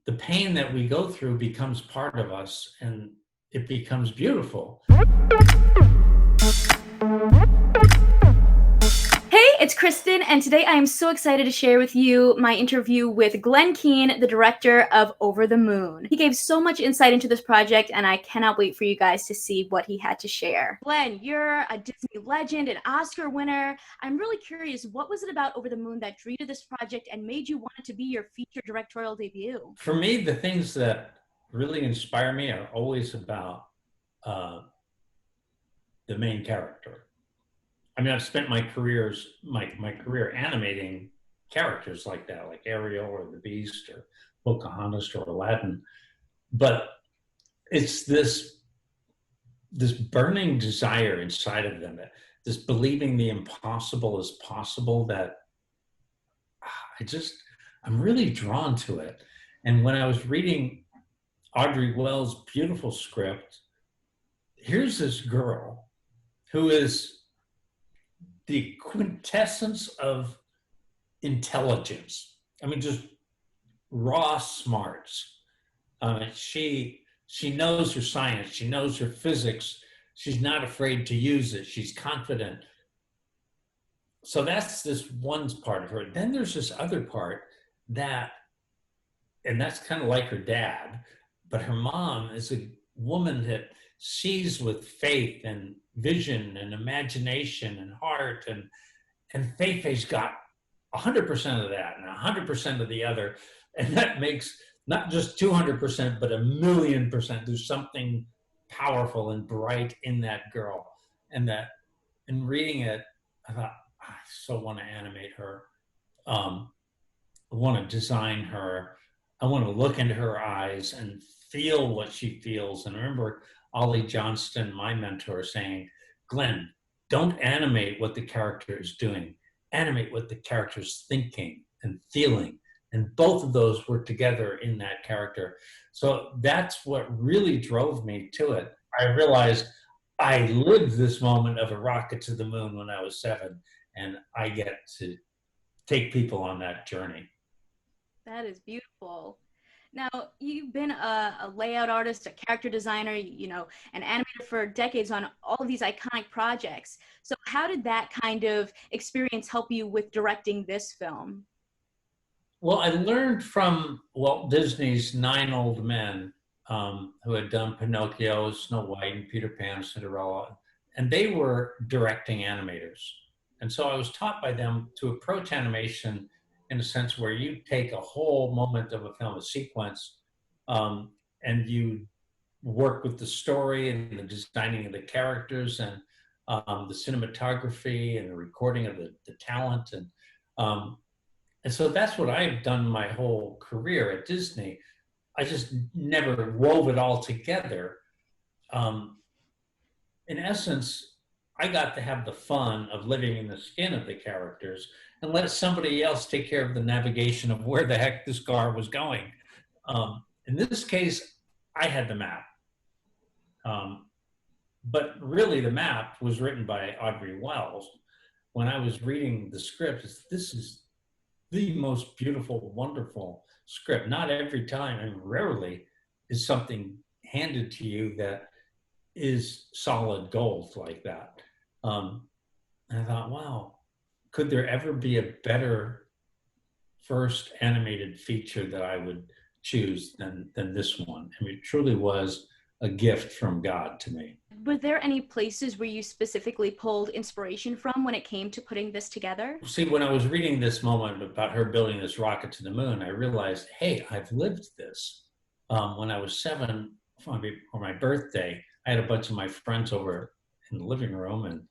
the pain that we go through becomes part of us and it becomes beautiful. Hey, it's Kristen, and today I am so excited to share with you my interview with Glen Keane, the director of Over the Moon. He gave so much insight into this project, and I cannot wait for you guys to see what he had to share. Glen, you're a Disney legend, an Oscar winner. I'm really curious, what was it about Over the Moon that drew you to this project and made you want it to be your feature directorial debut? For me, the things that really inspire me are always about the main character. I mean, I've spent my career animating characters like that, like Ariel or the Beast or Pocahontas or Aladdin. But it's this burning desire inside of them, this believing the impossible is possible, that I'm really drawn to it. And when I was reading Audrey Wells' beautiful script, here's this girl who is the quintessence of intelligence. I mean, just raw smarts. She knows her science. She knows her physics. She's not afraid to use it. She's confident. So that's this one part of her. Then there's this other part and that's kind of like her dad, but her mom is a woman that sees with faith and vision and imagination and heart, and Fei-Fei's got 100% of that and 100% of the other, and that makes not just 200%, but 1,000,000%. There's something powerful and bright in that girl, and that in reading it, I thought, I so want to animate her. I want to design her. I want to look into her eyes and feel what she feels. And I remember Ollie Johnston, my mentor, saying, Glenn, don't animate what the character is doing. Animate what the character is thinking and feeling. And both of those were together in that character. So that's what really drove me to it. I realized I lived this moment of a rocket to the moon when I was 7, and I get to take people on that journey. That is beautiful. Now, you've been a layout artist, a character designer, an animator for decades on all of these iconic projects. So how did that kind of experience help you with directing this film? Well, I learned from Walt Disney's 9 old men, who had done Pinocchio, Snow White, and Peter Pan, Cinderella, and they were directing animators. And so I was taught by them to approach animation in a sense where you take a whole moment of a film, a sequence, and you work with the story and the designing of the characters and the cinematography and the recording of the talent. And so that's what I've done my whole career at Disney. I just never wove it all together. In essence, I got to have the fun of living in the skin of the characters and let somebody else take care of the navigation of where the heck this car was going. In this case, I had the map. But really the map was written by Audrey Wells. When I was reading the script, this is the most beautiful, wonderful script. Not every time, and rarely, is something handed to you that is solid gold like that. And I thought, wow, could there ever be a better first animated feature that I would choose than this one? I mean, it truly was a gift from God to me. Were there any places where you specifically pulled inspiration from when it came to putting this together? See, when I was reading this moment about her building this rocket to the moon, I realized, hey, I've lived this. When I was 7, for my birthday, I had a bunch of my friends over in the living room, and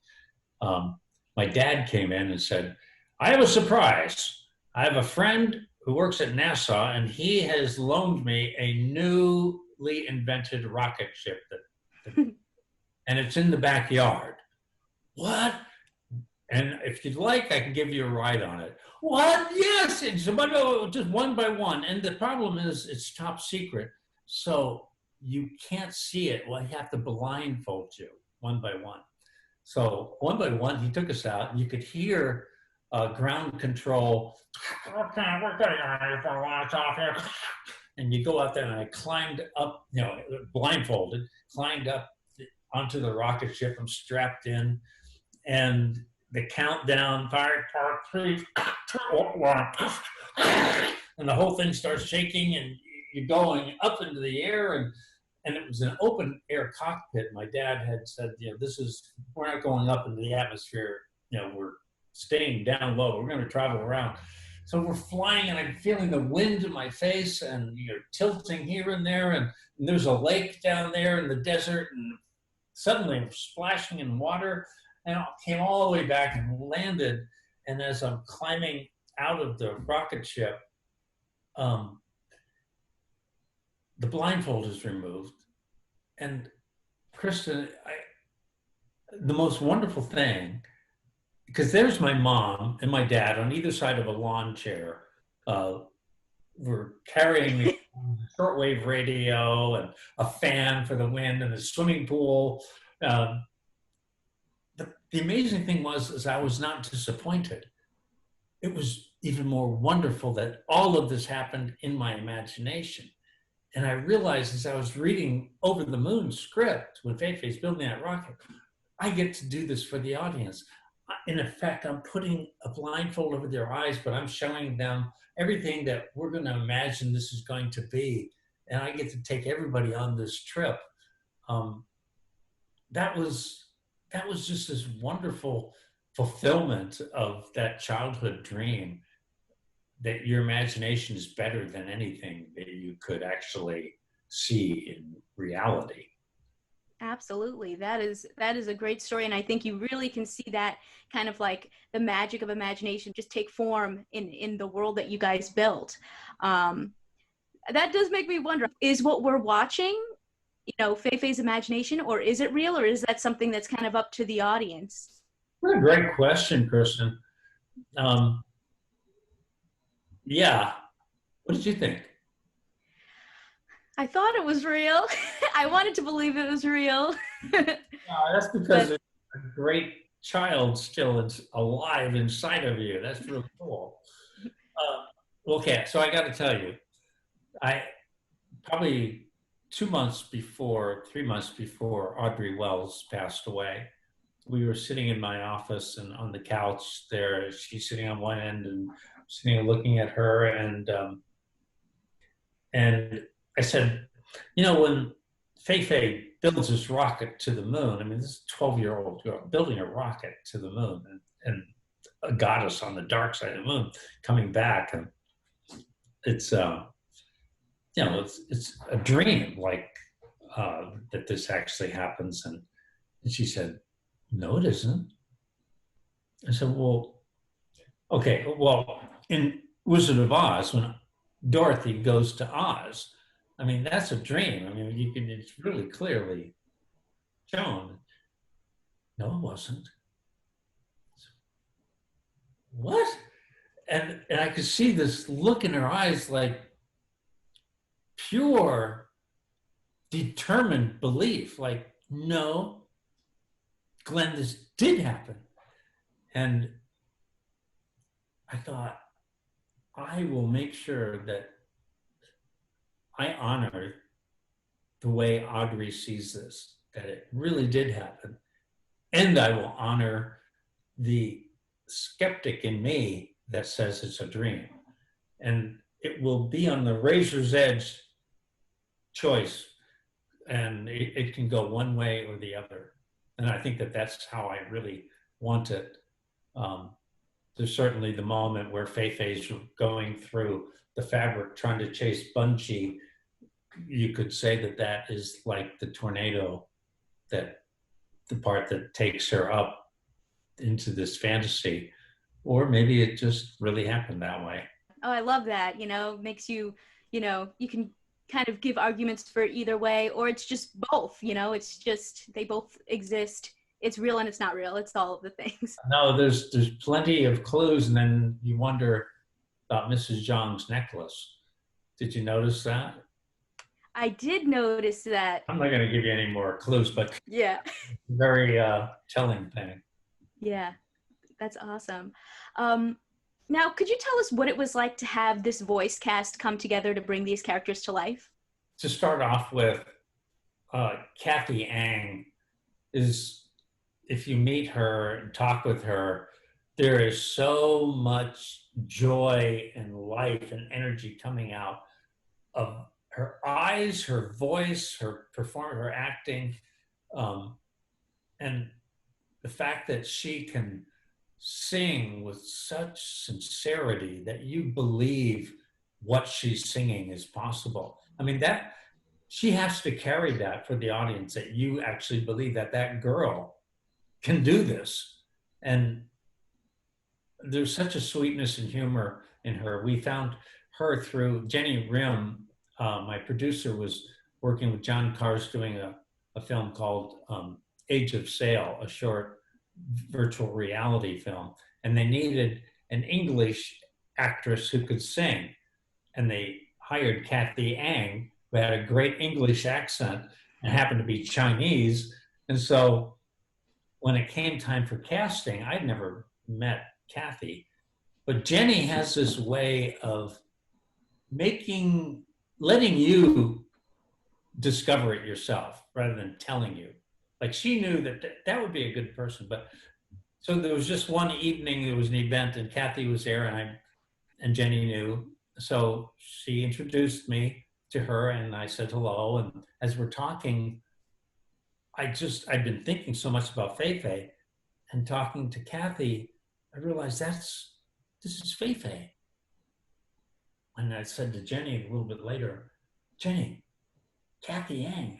my dad came in and said, I have a surprise. I have a friend who works at NASA, and he has loaned me a newly invented rocket ship and it's in the backyard. What? And if you'd like, I can give you a ride on it. What? Yes. It's just one by one. And the problem is it's top secret. So you can't see it. Well, you have to blindfold you one by one. So one by one, he took us out, and you could hear ground control. Okay, we're getting ready for launch off here. And you go out there, and I climbed up, blindfolded, climbed up onto the rocket ship. I'm strapped in, and the countdown, 5, 4, 3, 2, 1, and the whole thing starts shaking, and you're going up into the air, and it was an open air cockpit. My dad had said, we're not going up into the atmosphere, we're staying down low. We're going to travel around. So we're flying, and I'm feeling the wind in my face, and you're tilting here and there, and there's a lake down there in the desert, and suddenly I'm splashing in water, and I came all the way back and landed. And as I'm climbing out of the rocket ship, the blindfold is removed. And Kristen, the most wonderful thing, because there's my mom and my dad on either side of a lawn chair. We're carrying the shortwave radio and a fan for the wind and a swimming pool. The amazing thing is I was not disappointed. It was even more wonderful that all of this happened in my imagination. And I realized as I was reading Over the Moon script, when Fei-Fei's building that rocket, I get to do this for the audience. In effect, I'm putting a blindfold over their eyes, but I'm showing them everything that we're going to imagine this is going to be. And I get to take everybody on this trip. That was just this wonderful fulfillment of that childhood dream, that your imagination is better than anything that you could actually see in reality. Absolutely. That is a great story. And I think you really can see that kind of like the magic of imagination just take form in the world that you guys built. That does make me wonder, is what we're watching, Fei-Fei's imagination, or is it real, or is that something that's kind of up to the audience? What a great question, Kristen. Yeah. What did you think? I thought it was real. I wanted to believe it was real. That's because a great child still is alive inside of you. That's really cool. Okay, so I got to tell you, I probably 3 months before Audrey Wells passed away, we were sitting in my office and on the couch there. She's sitting on one end and sitting and looking at her, and I said, when Fei-Fei builds this rocket to the moon, I mean, this 12-year-old girl building a rocket to the moon, and a goddess on the dark side of the moon coming back, and it's it's a dream, like that this actually happens. And she said, no, it isn't. I said, well, okay, well, in Wizard of Oz, when Dorothy goes to Oz, I mean, that's a dream. I mean, it's really clearly shown. No, it wasn't. What? And I could see this look in her eyes, like pure, determined belief, like, no, Glenn, this did happen. And I thought, I will make sure that I honor the way Audrey sees this, that it really did happen. And I will honor the skeptic in me that says it's a dream. And it will be on the razor's edge choice. And it can go one way or the other. And I think that that's how I really want it. There's certainly the moment where Fei-Fei's going through the fabric trying to chase Bungie. You could say that that is like the tornado, that the part that takes her up into this fantasy. Or maybe it just really happened that way. Oh, I love that. Makes you, you can kind of give arguments for either way, or it's just both, it's just, they both exist. It's real and it's not real. It's all of the things. No, there's plenty of clues, and then you wonder about Mrs. Zhang's necklace. Did you notice that? I did notice that. I'm not going to give you any more clues, but yeah, very telling thing. Yeah, that's awesome. Now, could you tell us what it was like to have this voice cast come together to bring these characters to life? To start off with, Kathy Ang is, if you meet her and talk with her, there is so much joy and life and energy coming out of her eyes, her voice, her acting, um, and the fact that she can sing with such sincerity that you believe what she's singing is possible. I mean, that she has to carry that for the audience, that you actually believe that that girl can do this. And there's such a sweetness and humor in her. We found her through Jenny Rim. My producer was working with John Cars doing a film called Age of Sail, a short virtual reality film. And they needed an English actress who could sing. And they hired Kathy Ang, who had a great English accent and happened to be Chinese. And so when it came time for casting, I'd never met Kathy, but Jenny has this way of letting you discover it yourself rather than telling you. Like, she knew that would be a good person. But so there was just one evening, there was an event, and Kathy was there, and Jenny knew. So she introduced me to her, and I said hello. And as we're talking, I'd been thinking so much about Fei, and talking to Kathy, I realized this is Fei. And I said to Jenny a little bit later, Jenny, Kathy Yang,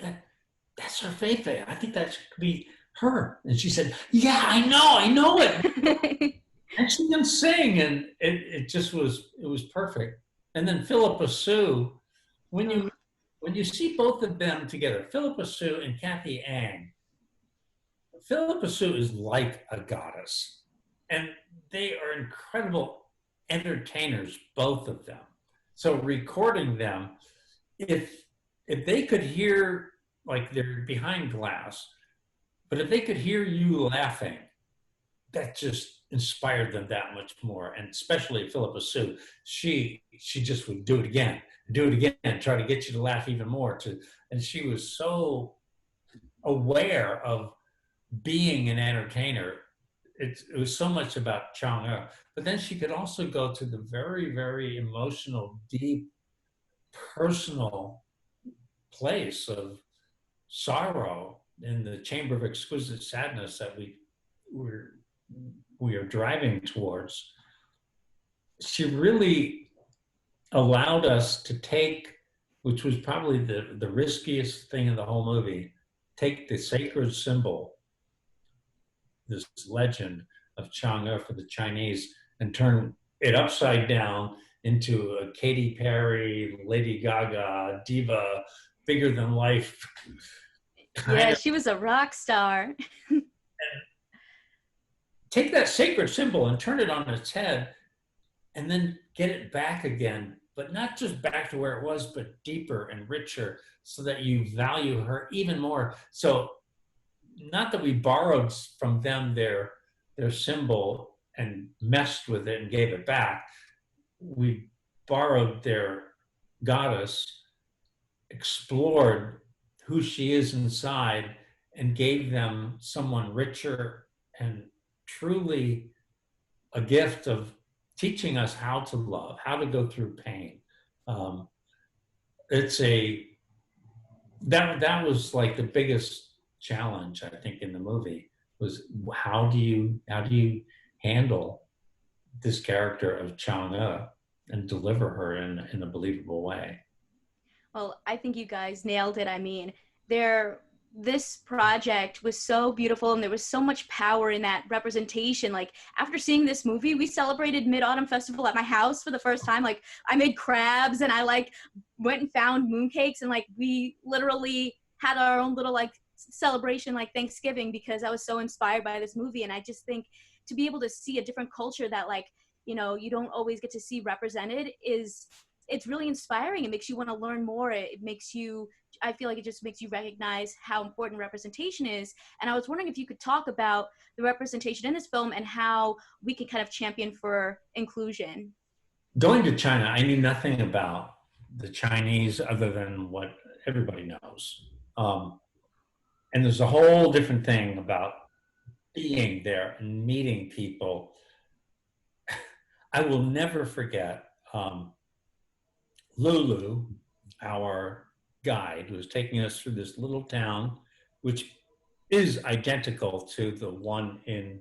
that's her Fei. I think that should be her. And she said, yeah, I know it. And she can sing, and it was perfect. And then Philippa Sue, when you see both of them together, Philippa Sue and Kathy Ang, Philippa Sue is like a goddess, and they are incredible entertainers, both of them. So recording them, if they could hear, like, they're behind glass, but if they could hear you laughing, that just inspired them that much more. And especially Philippa Sue, she just would do it again, try to get you to laugh even more. And she was so aware of being an entertainer. It was so much about Chang'e, but then she could also go to the very, very emotional, deep, personal place of sorrow in the chamber of exquisite sadness that we are driving towards. She really allowed us to take, which was probably the riskiest thing in the whole movie, take the sacred symbol, this legend of Chang'e for the Chinese, and turn it upside down into a Katy Perry, Lady Gaga, diva, bigger than life. Yeah, she was a rock star. Take that sacred symbol and turn it on its head, and then get it back again, but not just back to where it was, but deeper and richer, so that you value her even more. So not that we borrowed from them their symbol and messed with it and gave it back. We borrowed their goddess, explored who she is inside, and gave them someone richer and truly a gift of teaching us how to love, how to go through pain. That was like the biggest challenge, I think, in the movie, was how do you handle this character of Chang'e and deliver her in a believable way. Well, I think you guys nailed it. I mean, this project was so beautiful, and there was so much power in that representation. Like, after seeing this movie, we celebrated Mid-Autumn Festival at my house for the first time. Like, I made crabs, and I went and found mooncakes, and we literally had our own little celebration like Thanksgiving, because I was so inspired by this movie. And I just think to be able to see a different culture that you don't always get to see represented is it's really inspiring. It makes you want to learn more. It makes you, I feel like it just makes you recognize how important representation is. And I was wondering if you could talk about the representation in this film and how we can kind of champion for inclusion. Going to China, I knew nothing about the Chinese other than what everybody knows. And there's a whole different thing about being there and meeting people. I will never forget Lulu, our guide, who was taking us through this little town, which is identical to the one in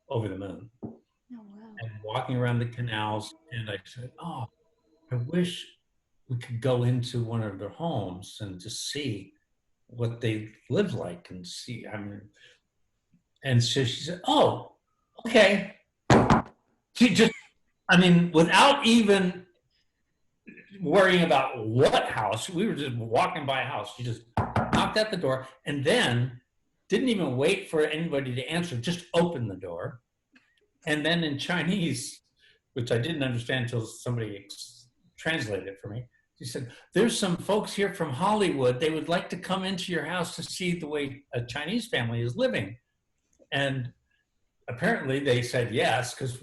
Over the Moon. Oh, wow. And walking around the canals, and I said, "Oh, I wish we could go into one of their homes and just see what they live like and see." I mean, and so she said, "Oh, okay." She just, I mean, without even worrying about what house, we were just walking by a house. She just knocked at the door and then didn't even wait for anybody to answer, just opened the door. And then in Chinese, which I didn't understand until somebody translated it for me, she said, "There's some folks here from Hollywood. They would like to come into your house to see the way a Chinese family is living." And apparently they said yes, because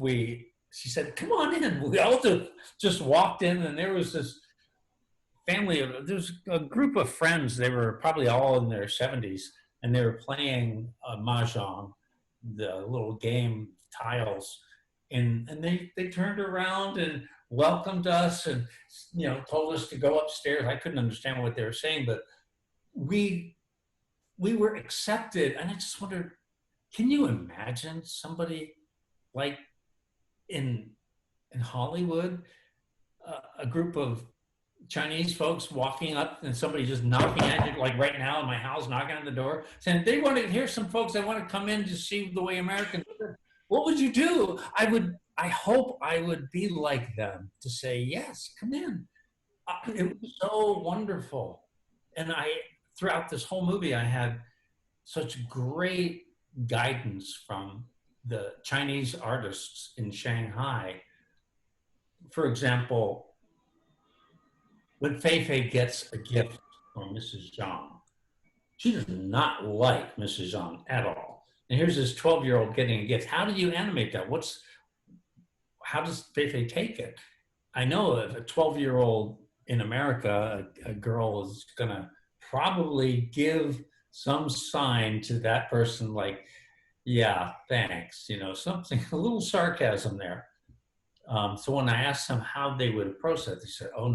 she said, "Come on in." We all just walked in, and there was this family, there's a group of friends. They were probably all in their 70s, and they were playing mahjong, the little game tiles. And they turned around and welcomed us and, told us to go upstairs. I couldn't understand what they were saying, but we were accepted. And I just wondered, can you imagine somebody like in Hollywood, a group of Chinese folks walking up and somebody just knocking at you, like right now in my house, knocking on the door, saying, "They want to hear some folks. They want to come in to see the way Americans live." What would you do? I hope I would be like them, to say, "Yes, come in." It was so wonderful. And throughout this whole movie, I had such great guidance from the Chinese artists in Shanghai. For example, when Fei Fei gets a gift from Mrs. Zhang, she does not like Mrs. Zhang at all. And here's this 12-year-old getting a gift. How do you animate that? How does Fei Fei take it? I know if a 12-year-old in America, a girl is gonna probably give some sign to that person like, "Yeah, thanks," something, a little sarcasm there. So when I asked them how they would approach that, they said, "Oh,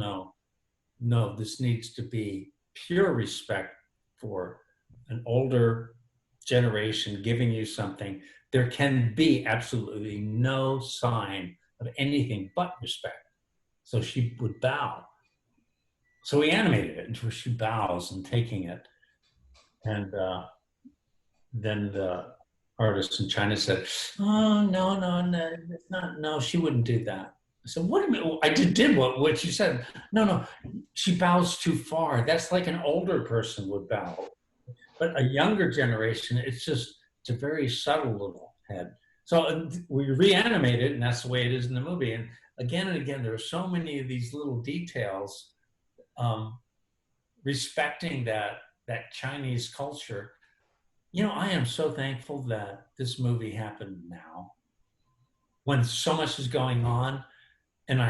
no, this needs to be pure respect for an older generation giving you something. There can be absolutely no sign of anything but respect." So she would bow. So we animated it until she bows and taking it. And then the artist in China said, "Oh, no, it's not, no, she wouldn't do that." I said, "What do you mean?" I did what you said. No, she bows too far. That's like an older person would bow. But a younger generation, it's a very subtle little head. So we reanimate it, and that's the way it is in the movie. And again, there are so many of these little details, respecting that Chinese culture. I am so thankful that this movie happened now, when so much is going on, and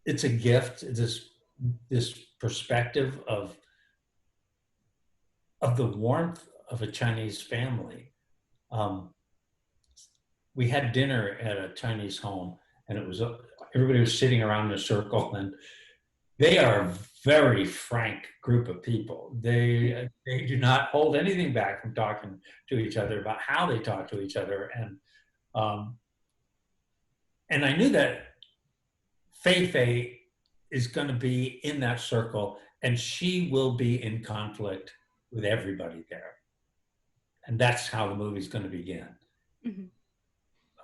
it's a gift, this perspective of the warmth of a Chinese family. We had dinner at a Chinese home, and everybody was sitting around in a circle, and they are a very frank group of people. They do not hold anything back from talking to each other about how they talk to each other. And I knew that Fei Fei is going to be in that circle, and she will be in conflict with everybody there. And that's how the movie's going to begin. Mm-hmm.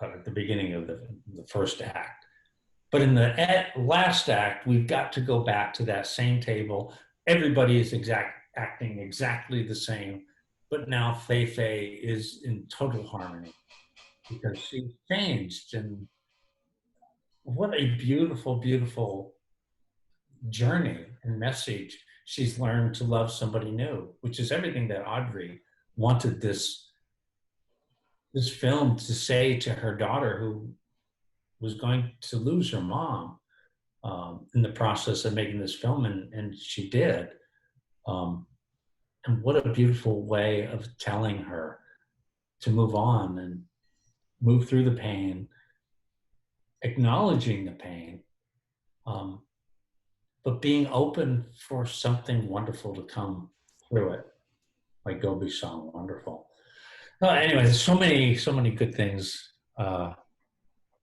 At the beginning of the first act. But in the last act, we've got to go back to that same table. Everybody is acting exactly the same, but now Fei Fei is in total harmony because she's changed. And what a beautiful, beautiful journey and message, she's learned to love somebody new, which is everything that Audrey wanted this film to say to her daughter, who was going to lose her mom in the process of making this film, and she did. And what a beautiful way of telling her to move on and move through the pain, acknowledging the pain, but being open for something wonderful to come through it, like Gobi's song, Wonderful. Anyway, there's so many good things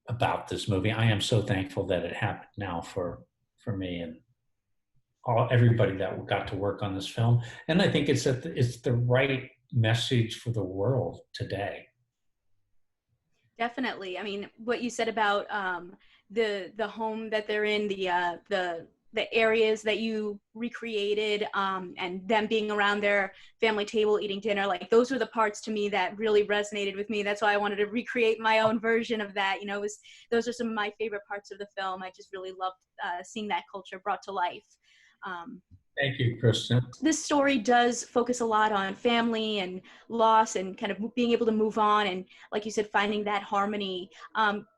about this movie. I am so thankful that it happened now for me and everybody that got to work on this film. And I think it's the right message for the world today. Definitely. I mean, what you said about the home that they're in, the areas that you recreated, and them being around their family table eating dinner, like those were the parts to me that really resonated with me. That's why I wanted to recreate my own version of that. You know, those are some of my favorite parts of the film. I just really loved seeing that culture brought to life. Thank you, Kristen. This story does focus a lot on family and loss and kind of being able to move on and, like you said, finding that harmony.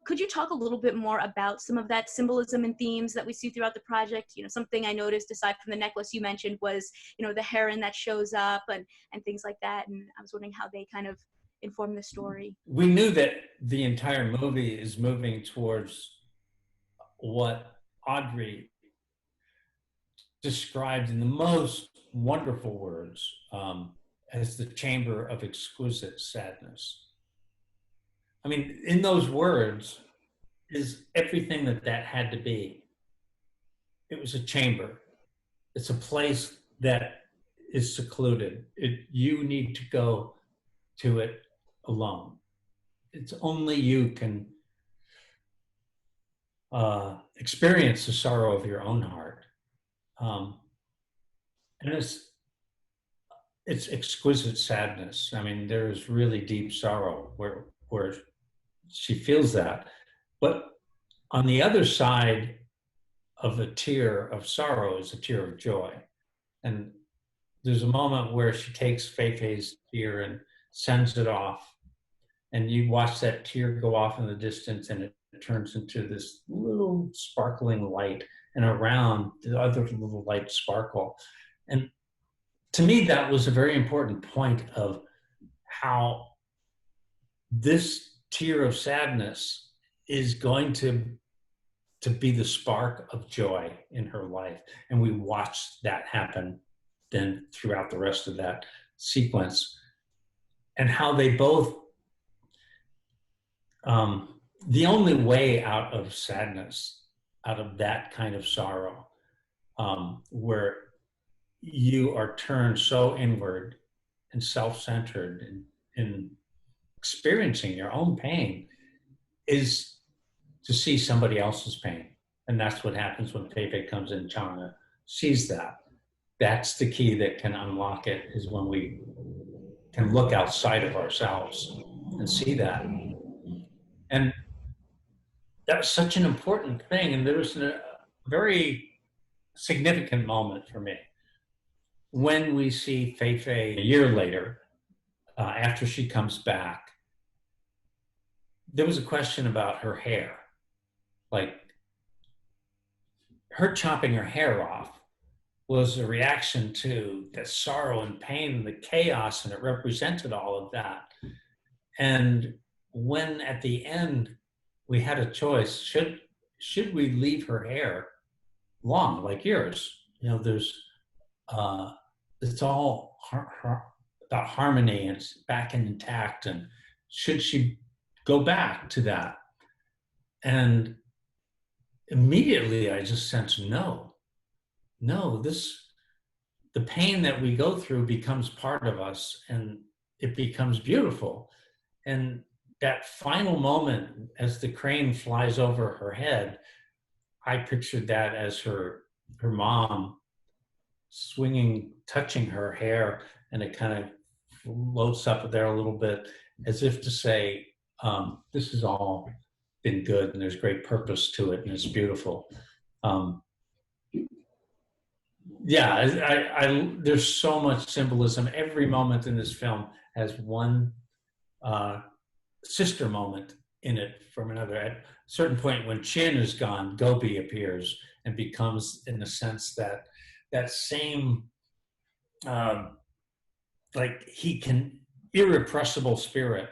Could you talk a little bit more about some of that symbolism and themes that we see throughout the project? You know, something I noticed aside from the necklace you mentioned was, you know, the heron that shows up and things like that. And I was wondering how they kind of inform the story. We knew that the entire movie is moving towards what Audrey described in the most wonderful words as the chamber of exquisite sadness. I mean, in those words is everything that had to be. It was a chamber. It's a place that is secluded. You need to go to it alone. It's only you can experience the sorrow of your own heart. And it's exquisite sadness. I mean, there's really deep sorrow where she feels that. But on the other side of a tear of sorrow is a tear of joy. And there's a moment where she takes Feifei's tear and sends it off. And you watch that tear go off in the distance, and it turns into this little sparkling light, and around the other little lights sparkle. And to me, that was a very important point of how this tear of sadness is going to be the spark of joy in her life. And we watched that happen then throughout the rest of that sequence, and how they both, the only way out of sadness, out of that kind of sorrow, where you are turned so inward and self-centered in experiencing your own pain, is to see somebody else's pain. And that's what happens when Feifei comes in. Chang'e sees that. That's the key that can unlock it, is when we can look outside of ourselves and see that. And that was such an important thing. And there was a very significant moment for me when we see Feifei a year later, after she comes back. There was a question about her hair. Like, her chopping her hair off was a reaction to the sorrow and pain and the chaos, and it represented all of that. And when at the end we had a choice, should we leave her hair long like yours? You know, there's it's all about harmony, and it's back and intact, and should she go back to that? And immediately I just sensed no, the pain that we go through becomes part of us, and it becomes beautiful. And that final moment, as the crane flies over her head, I pictured that as her mom swinging, touching her hair, and it kind of floats up there a little bit, as if to say, this has all been good, and there's great purpose to it, and it's beautiful. Yeah, there's so much symbolism. Every moment in this film has one sister moment in it from another. At a certain point, when Chin is gone, Gobi appears and becomes, in a sense, that same like he can irrepressible spirit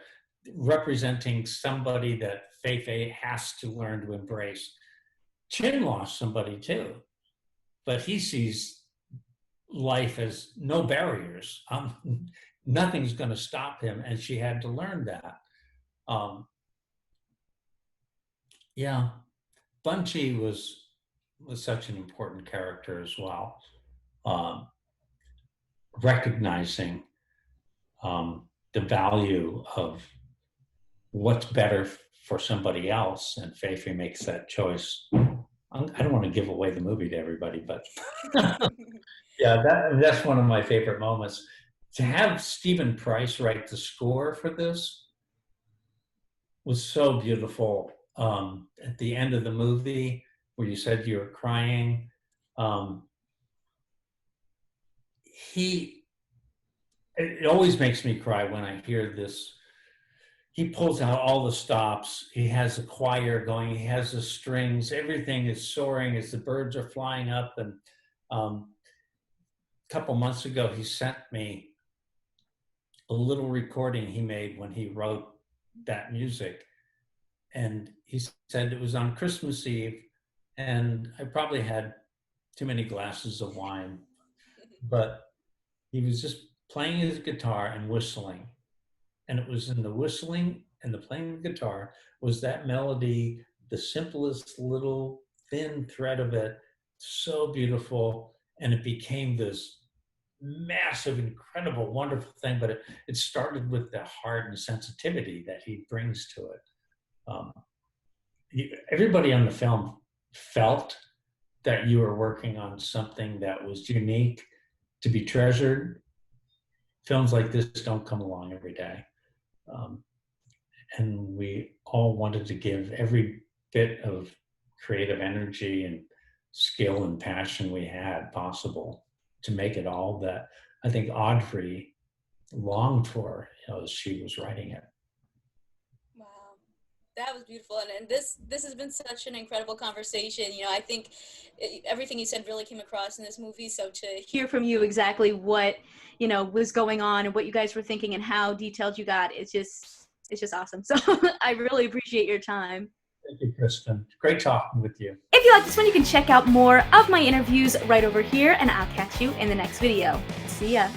representing somebody that Fei has to learn to embrace. Chin lost somebody too, but he sees life as no barriers. Nothing's going to stop him, and she had to learn that. Yeah, Bunchy was such an important character as well. Recognizing the value of what's better for somebody else, and Fei makes that choice. I don't want to give away the movie to everybody, but yeah, that's one of my favorite moments. To have Stephen Price write the score for this was so beautiful. At the end of the movie, where you said you were crying, it always makes me cry when I hear this. He pulls out all the stops. He has a choir going. He has the strings. Everything is soaring as the birds are flying up. And a couple months ago, he sent me a little recording he made when he wrote that music. And he said it was on Christmas Eve, and I probably had too many glasses of wine, but he was just playing his guitar and whistling. And it was in the whistling and the playing of the guitar was that melody, the simplest little thin thread of it, so beautiful. And it became this massive, incredible, wonderful thing. But it started with the heart and sensitivity that he brings to it. Everybody on the film felt that you were working on something that was unique, to be treasured. Films like this don't come along every day. And we all wanted to give every bit of creative energy and skill and passion we had possible to make it all that I think Audrey longed for, as she was writing it. Wow, that was beautiful. And this has been such an incredible conversation. I think everything you said really came across in this movie. So to Hear from you exactly what was going on and what you guys were thinking and how detailed you got, it's just awesome. So I really appreciate your time. Thank you, Kristen. Great talking with you. If you like this one, you can check out more of my interviews right over here, and I'll catch you in the next video. See ya.